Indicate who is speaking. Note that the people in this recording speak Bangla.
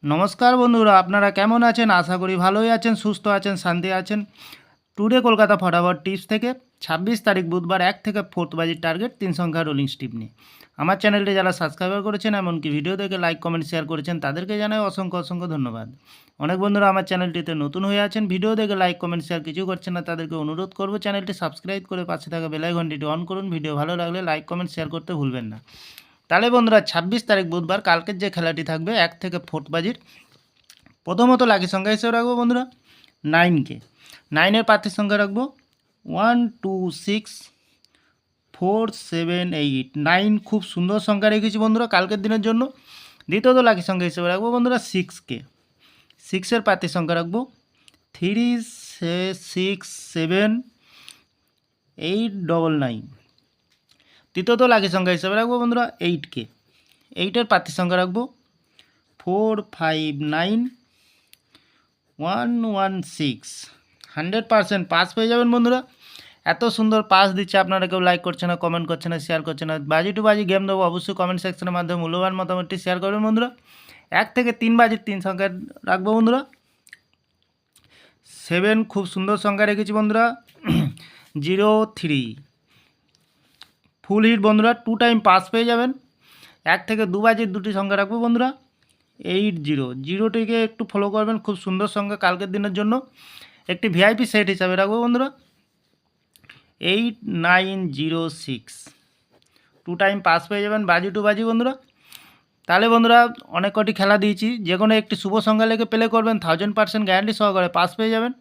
Speaker 1: নমস্কার বন্ধুরা, আপনারা কেমন আছেন? আশা করি ভালোই আছেন, সুস্থ আছেন, শান্তি আছেন। টুডে কলকাতা ফটাফট টিপস থেকে ২৬ তারিখ বুধবার ১ থেকে 4th বাজির টার্গেট ৩ সংখ্যা রোলিং স্টিপ নিয়ে। আমার চ্যানেলটি যারা সাবস্ক্রাইবার করেছেন, এমনকি ভিডিও দেখে লাইক, কমেন্ট, শেয়ার করেছেন, তাদেরকে জানাই অসংখ্য অসংখ্য ধন্যবাদ। অনেক বন্ধুরা আমার চ্যানেলটিতে নতুন হয়ে আছেন, ভিডিও দেখে লাইক, কমেন্ট, শেয়ার কিছু করছেন না, তাদেরকে অনুরোধ করব চ্যানেলটি সাবস্ক্রাইব করে পাশে থাকা বেল আইকনটি অন করুন। ভিডিও ভালো লাগলে লাইক, কমেন্ট, শেয়ার করতে ভুলবেন না। তাহলে বন্ধুরা ২৬ তারিখ বুধবার কালকের যে খেলাটি থাকবে ১ থেকে 4th বাজির, প্রথমত লাকি সংখ্যা হিসেবে রাখবো বন্ধুরা 9কে। 9-এর প্রার্থীর সংখ্যা রাখবো 1 2 6 4 7 8। 9 খুব সুন্দর সংখ্যা রেখেছি বন্ধুরা কালকের দিনের জন্য। দ্বিতীয়ত লাকি সংখ্যা হিসেবে রাখবো বন্ধুরা 6কে। 6-এর প্রার্থীর সংখ্যা রাখবো 3 6 7 8 9 9। তৃতীয়ত লাকি সংখ্যা হিসেবে রাখবো বন্ধুরা 8কে। 8-এর প্রার্থীর সংখ্যা রাখবো 4 5 9 116। 100% পাস পেয়ে যাবেন বন্ধুরা। এত সুন্দর পাস দিচ্ছে, আপনারা কেউ লাইক করছে না, কমেন্ট করছে না, শেয়ার করছে না। বাজি টু বাজি গেম দেবো, অবশ্যই কমেন্ট সেকশনের মাধ্যমে মূল্যবান মতামতটি শেয়ার করবেন বন্ধুরা। 1 থেকে 3 বাজির 3 সংখ্যা রাখবো বন্ধুরা। 7 খুব সুন্দর সংখ্যা রেখেছি বন্ধুরা। 0 3 ফুল হিট বন্ধুরা, 2 টাইম পাস পেয়ে যাবেন। 1 থেকে 2 বাজির 2টি সংখ্যা রাখবো বন্ধুরা। 8 0 0টিকে একটু ফলো করবেন, খুব সুন্দর সংখ্যা কালকের দিনের জন্য। একটি ভিআইপি সেট হিসাবে রাখবো বন্ধুরা 8 9 0 6। 2 টাইম পাস পেয়ে যাবেন বাজি টু বাজি বন্ধুরা। তাহলে বন্ধুরা অনেক কটি খেলা দিয়েছি, যে কোনো একটি শুভ সংখ্যা লেগে প্লে করবেন, 1000% গ্যারান্টি সহকারে পাস পেয়ে যাবেন।